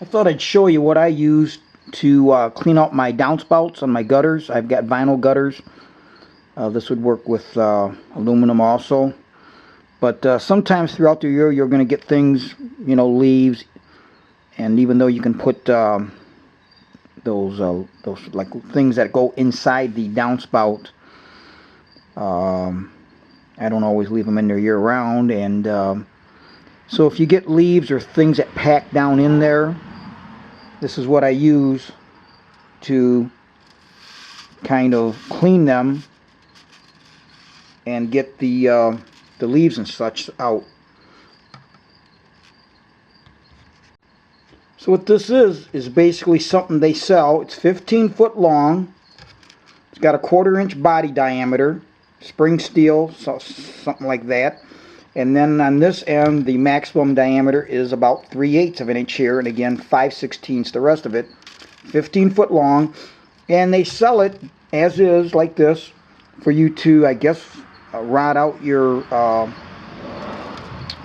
thought I'd show you what I use to clean out my downspouts on my gutters. I've got vinyl gutters. This would work with aluminum also. But sometimes throughout the year you're going to get things, you know, leaves. And even though you can put those like things that go inside the downspout, I don't always leave them in there year round. And so if you get leaves or things that pack down in there, this is what I use to kind of clean them and get the leaves and such out. So what this is basically something they sell. It's 15 foot long. It's got a 1/4 inch body diameter, spring steel, so something like that. And then on this end, the maximum diameter is about 3/8 of an inch here, and again 5/16 the rest of it. 15 foot long, and they sell it as is, like this, for you to, I guess, rot out your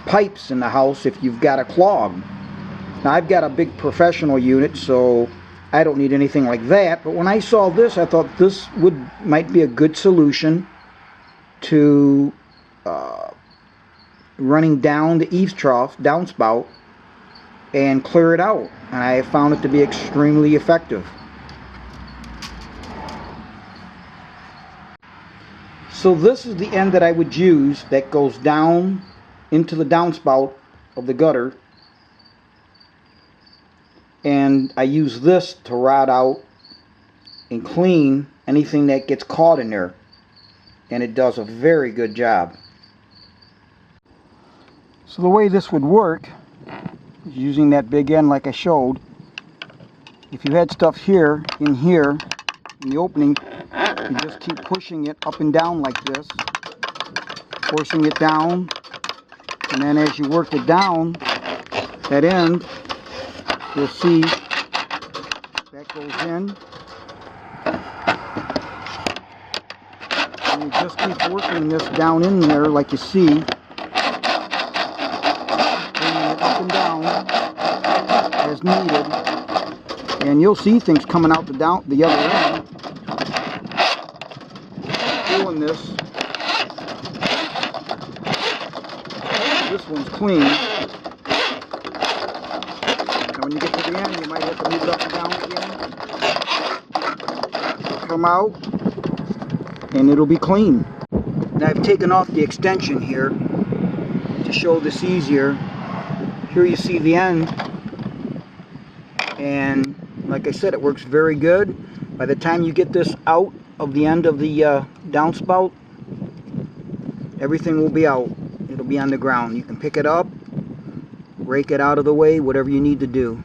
pipes in the house if you've got a clog. Now I've got a big professional unit, so I don't need anything like that. But when I saw this, I thought this might be a good solution to running down the eaves trough downspout and clear it out, and I found it to be extremely effective. So this is the end that I would use that goes down into the downspout of the gutter, and I use this to rot out and clean anything that gets caught in there, and it does a very good job. So the way this would work is using that big end like I showed. If you had stuff here, in the opening, you just keep pushing it up and down like this, forcing it down, and then as you work it down, that end, you'll see that goes in, and you just keep working this down in there like you see, up and down as needed, and you'll see things coming out the other end. Doing this one's clean. Now when you get to the end, you might have to move it up and down again. It'll come out and it'll be clean. Now I've taken off the extension here to show this easier. Here you see the end, and like I said, it works very good. By the time you get this out of the end of the downspout, everything will be out. It'll be on the ground. You can pick it up, rake it out of the way, whatever you need to do.